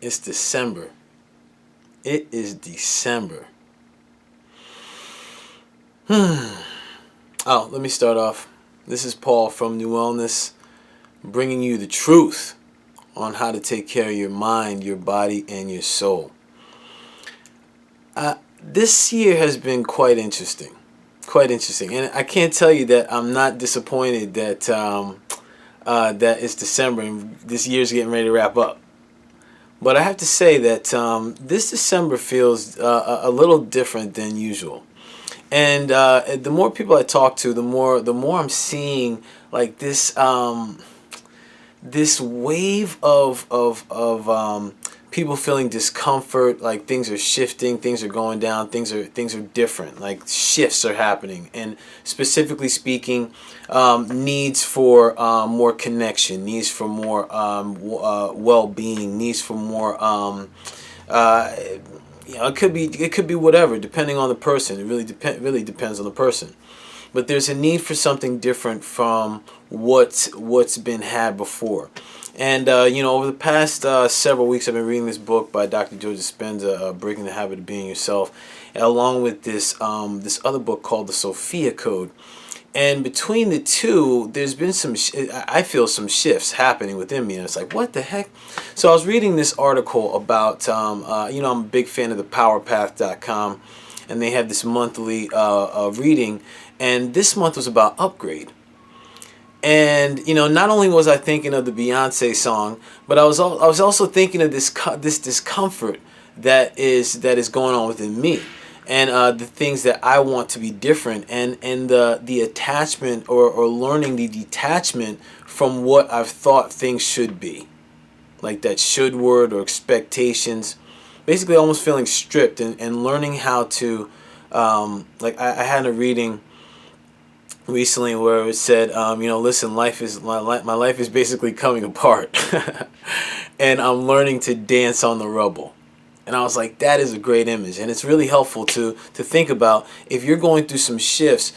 It's December. It is December. Oh, let me start off. This is Paul from New Wellness, bringing you the truth on how to take care of your mind, your body, and your soul. This year has been quite interesting. Quite interesting. And I can't tell you that I'm not disappointed that it's December and this year's getting ready to wrap up. But I have to say that this December feels a little different than usual. And the more people I talk to, the more I'm seeing like this wave of people feeling discomfort, like things are shifting, things are going down, things are different, like shifts are happening, and specifically speaking, needs for more connection, needs for more well-being, needs for more it could be whatever, depending on the person. It really depends on the person. But there's a need for something different from what's been had before. And over the past several weeks, I've been reading this book by Dr. Joe Dispenza, Breaking the Habit of Being Yourself, along with this other book called The Sophia Code. And between the two, there's been I feel some shifts happening within me. And it's like, what the heck? So I was reading this article about, I'm a big fan of the powerpath.com, and they have this monthly reading. And this month was about upgrade. And not only was I thinking of the Beyonce song, but I was also thinking of this discomfort that is going on within me, and the things that I want to be different, and the attachment or learning the detachment from what I've thought things should be, like that should word or expectations, basically almost feeling stripped, and learning how to like I had a reading recently where it said, listen, my life is basically coming apart, and I'm learning to dance on the rubble. And I was like, that is a great image, and it's really helpful to think about if you're going through some shifts,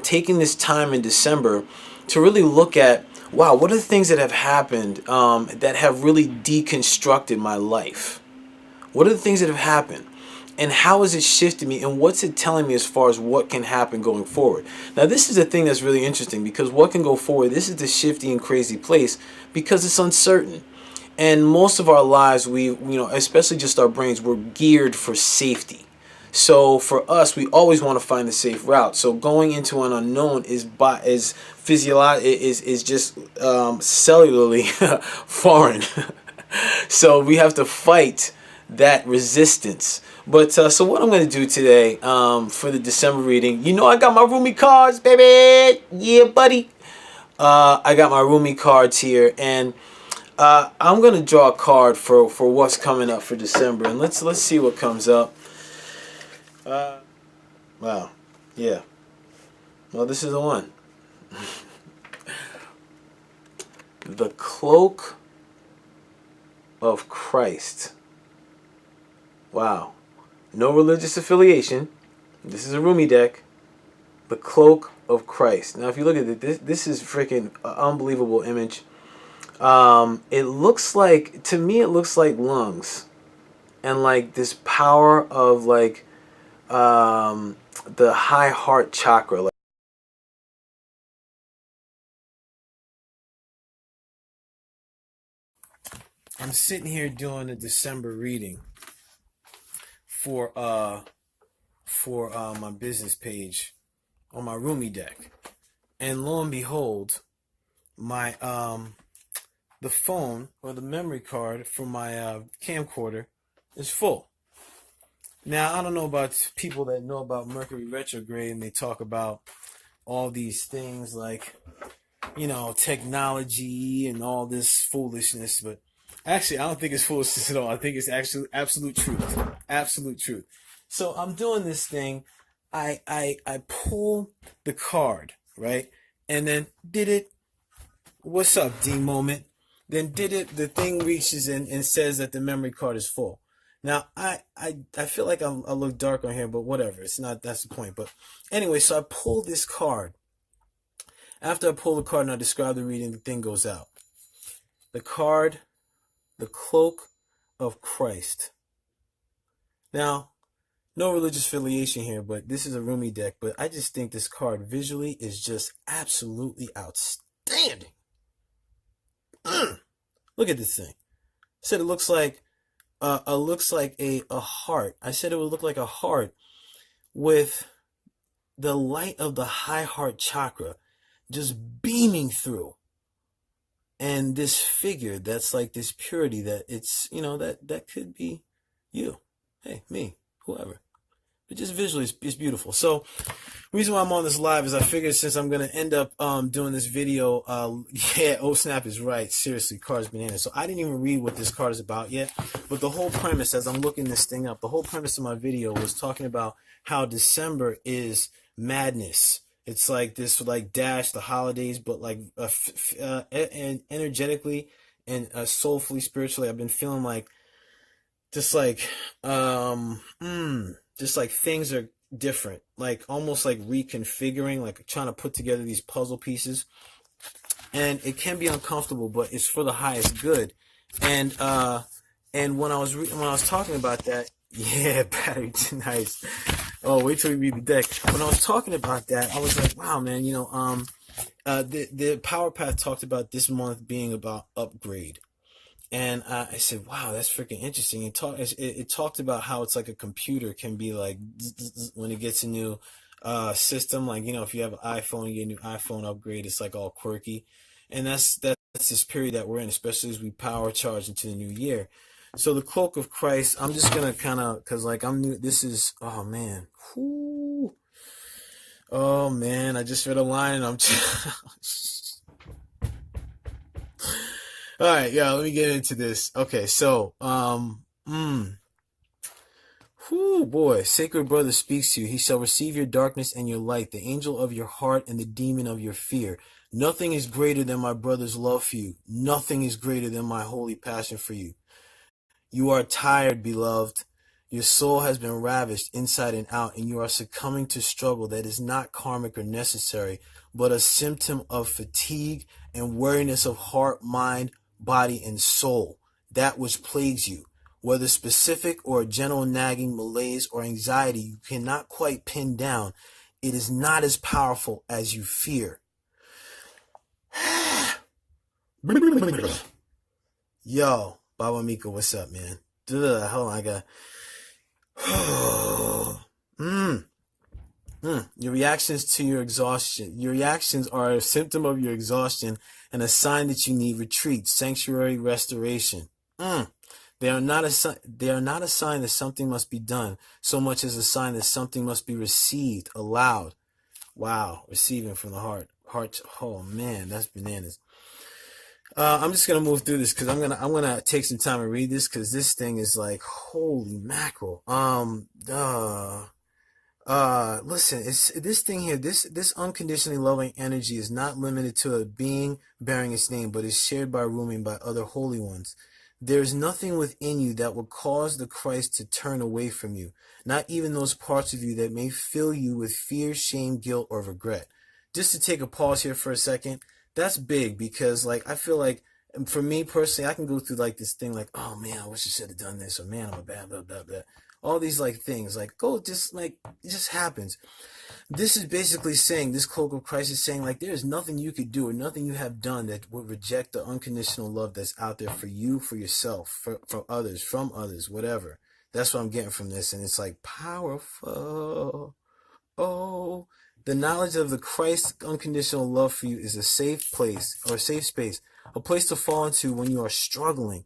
taking this time in December to really look at, wow, what are the things that have happened that have really deconstructed my life? What are the things that have happened? And how has it shifted me, and what's it telling me as far as what can happen going forward? Now, this is the thing that's really interesting, because what can go forward, this is the shifty and crazy place, because it's uncertain. And most of our lives, especially just our brains, we're geared for safety. So for us, we always want to find the safe route. So going into an unknown is just cellularly foreign. So we have to fight that resistance. But so what I'm going to do today for the December reading, I got my roomie cards, baby. Yeah, buddy. I got my roomie cards here, and I'm going to draw a card for what's coming up for December, and let's see what comes up. Wow. Yeah. Well, this is the one. The Cloak of Christ. Wow. No religious affiliation. This is a roomie deck. The Cloak of Christ. Now, if you look at it, this is freaking unbelievable image. It looks like, to me, it looks like lungs, and like this power of like the high heart chakra. I'm sitting here doing a December reading for my business page on my roomie deck, and lo and behold, my the phone or the memory card for my camcorder is full. Now, I don't know about people that know about Mercury retrograde, and they talk about all these things like, technology and all this foolishness, but actually, I don't think it's foolishness at all. I think it's actually absolute truth. Absolute truth. So I'm doing this thing. I pull the card, right? And then did it. What's up, D moment? Then did it. The thing reaches in and says that the memory card is full. Now, I feel like I look dark on here, but whatever. It's not, that's the point. But anyway, so I pull this card. After I pull the card and I describe the reading, the thing goes out. The card, the Cloak of Christ. Now, no religious affiliation here, but this is a Rumi deck, but I just think this card visually is just absolutely outstanding. Look at this thing. I said it looks like a heart. I said it would look like a heart with the light of the high heart chakra just beaming through. And this figure that's like this purity that it's, that could be you. Hey, me, whoever. But just visually, it's beautiful. So, reason why I'm on this live is I figured since I'm going to end up doing this video, yeah, oh snap is right. Seriously, cards bananas. So I didn't even read what this card is about yet. But the whole premise, as I'm looking this thing up, the whole premise of my video was talking about how December is madness. It's like this, like dash the holidays, but like and energetically and soulfully, spiritually, I've been feeling like just like things are different, like almost like reconfiguring, like trying to put together these puzzle pieces, and it can be uncomfortable, but it's for the highest good. And when I was talking about that, yeah, battery nice. Oh, wait till we read the deck. When I was talking about that, I was like, wow, man, the Power Path talked about this month being about upgrade. And I said, wow, that's freaking interesting. It talked about how it's like a computer can be like, when it gets a new system, like, if you have an iPhone, you get a new iPhone upgrade, it's like all quirky. And that's this period that we're in, especially as we power charge into the new year. So the Cloak of Christ, I'm just going to kind of, because like I'm new, this is, oh man. Whoo. Oh man, I just read a line and I'm all right, yeah, let me get into this. Okay, so, whoo, boy, Sacred Brother speaks to you. He shall receive your darkness and your light, the angel of your heart and the demon of your fear. Nothing is greater than my brother's love for you. Nothing is greater than my holy passion for you. You are tired, beloved. Your soul has been ravished inside and out, and you are succumbing to struggle that is not karmic or necessary, but a symptom of fatigue and weariness of heart, mind, body, and soul, that which plagues you. Whether specific or a general nagging malaise or anxiety you cannot quite pin down, it is not as powerful as you fear. Yo, Baba Mika, what's up, man? Hold on, I got... Your reactions to your exhaustion. Your reactions are a symptom of your exhaustion and a sign that you need retreat, sanctuary, restoration. They are not a sign that something must be done, so much as a sign that something must be received, allowed. Wow, receiving from the heart. Oh man, that's bananas. I'm just gonna move through this because I'm gonna take some time and read this because this thing is like holy mackerel. Listen, it's this thing here. This unconditionally loving energy is not limited to a being bearing its name, but is shared by Rumi and by other holy ones. There is nothing within you that will cause the Christ to turn away from you. Not even those parts of you that may fill you with fear, shame, guilt, or regret. Just to take a pause here for a second. That's big because like I feel like for me personally, I can go through like this thing like, oh man, I wish I should have done this, or man, I'm a bad blah blah blah. All these like things like just like it just happens. This is basically saying, this Cloak of Christ is saying like there is nothing you could do or nothing you have done that would reject the unconditional love that's out there for you, for yourself, for others, from others, whatever. That's what I'm getting from this, and it's like powerful. Oh. The knowledge of the Christ's unconditional love for you is a safe place, or a safe space, a place to fall into when you are struggling.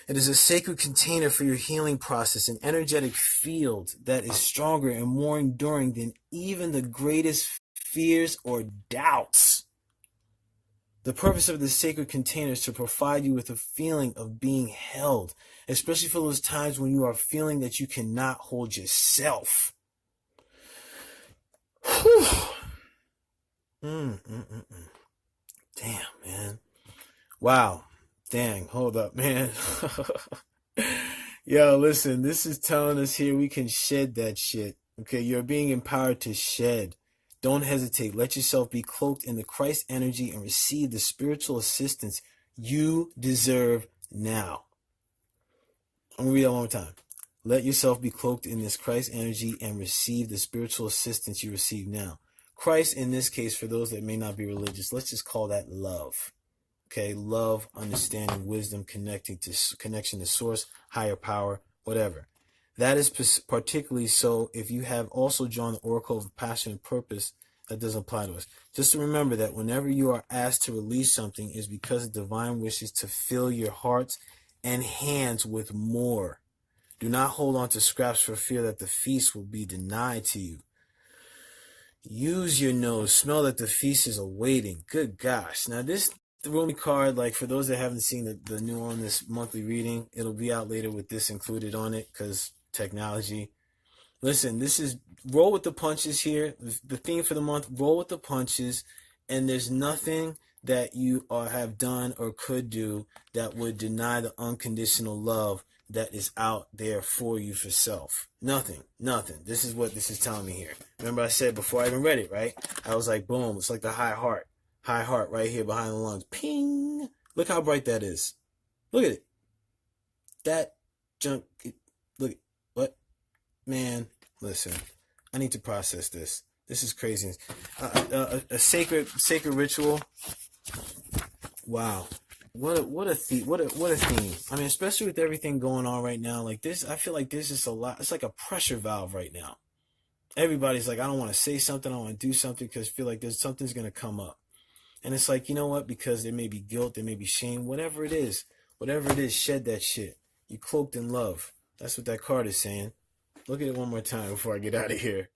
It is a sacred container for your healing process, an energetic field that is stronger and more enduring than even the greatest fears or doubts. The purpose of this sacred container is to provide you with a feeling of being held, especially for those times when you are feeling that you cannot hold yourself. Whew. Damn, man. Wow. Dang, hold up, man. Yo, listen, this is telling us here we can shed that shit. Okay, you're being empowered to shed. Don't hesitate. Let yourself be cloaked in the Christ energy and receive the spiritual assistance you deserve now. I'm going to read that one more time. Let yourself be cloaked in this Christ energy and receive the spiritual assistance you receive now. Christ, in this case, for those that may not be religious, let's just call that love. Okay, love, understanding, wisdom, connection to source, higher power, whatever. That is particularly so if you have also drawn the oracle of passion and purpose. That doesn't apply to us. Just to remember that whenever you are asked to release something is because the divine wishes to fill your hearts and hands with more. Do not hold on to scraps for fear that the feast will be denied to you. Use your nose. Smell that the feast is awaiting. Good gosh. Now this Rumi card, like for those that haven't seen the new on this monthly reading, it'll be out later with this included on it because technology. Listen, this is roll with the punches here. The theme for the month, roll with the punches. And there's nothing that you have done or could do that would deny the unconditional love that is out there for you for self. Nothing. This is what this is telling me here. Remember I said before I even read it, right? I was like, boom, it's like the high heart. High heart right here behind the lungs. Ping! Look how bright that is. Look at it. That junk. Look. What? Man, listen. I need to process this. This is crazy. A sacred ritual. Wow. What a theme. What a theme. I mean, especially with everything going on right now. Like this, I feel like there's just a lot. It's like a pressure valve right now. Everybody's like, I don't want to say something. I want to do something because I feel like something's going to come up. And it's like, you know what? Because there may be guilt, there may be shame, whatever it is, shed that shit. You cloaked in love. That's what that card is saying. Look at it one more time before I get out of here.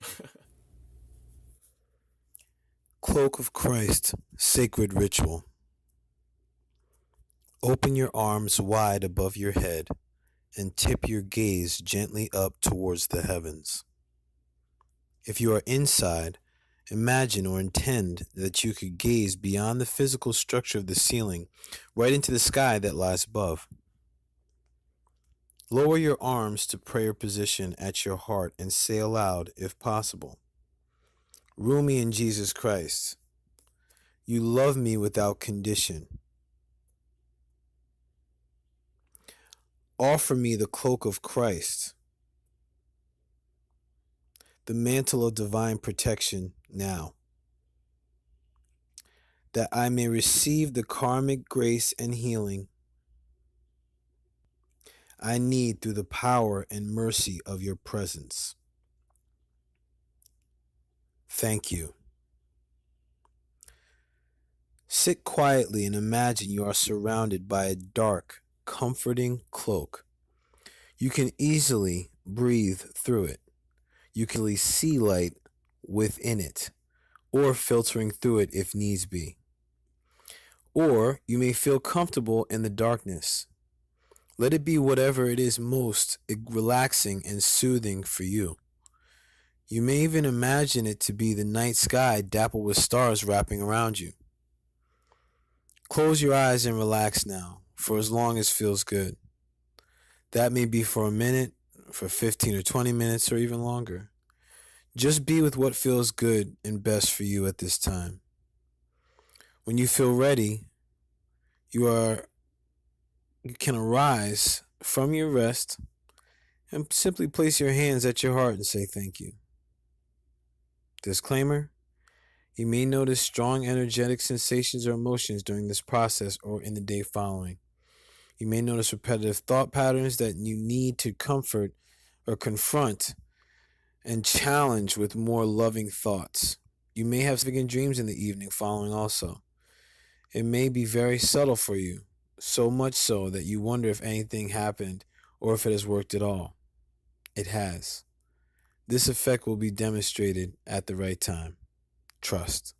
Cloak of Christ, sacred ritual. Open your arms wide above your head and tip your gaze gently up towards the heavens. If you are inside, imagine or intend that you could gaze beyond the physical structure of the ceiling right into the sky that lies above. Lower your arms to prayer position at your heart and say aloud, if possible, Rumi in Jesus Christ, you love me without condition. Offer me the cloak of Christ, the mantle of divine protection now, that I may receive the karmic grace and healing I need through the power and mercy of your presence. Thank you. Sit quietly and imagine you are surrounded by a dark, comforting cloak. You can easily breathe through it. You can easily see light within it, or filtering through it if needs be. Or you may feel comfortable in the darkness. Let it be whatever it is most relaxing and soothing for you. You may even imagine it to be the night sky dappled with stars wrapping around you. Close your eyes and relax now, for as long as feels good. That may be for a minute, for 15 or 20 minutes, or even longer. Just be with what feels good and best for you at this time. When you feel ready, you can arise from your rest and simply place your hands at your heart and say thank you. Disclaimer: you may notice strong energetic sensations or emotions during this process or in the day following. You may notice repetitive thought patterns that you need to comfort or confront and challenge with more loving thoughts. You may have significant dreams in the evening following also. It may be very subtle for you, so much so that you wonder if anything happened or if it has worked at all. It has. This effect will be demonstrated at the right time. Trust.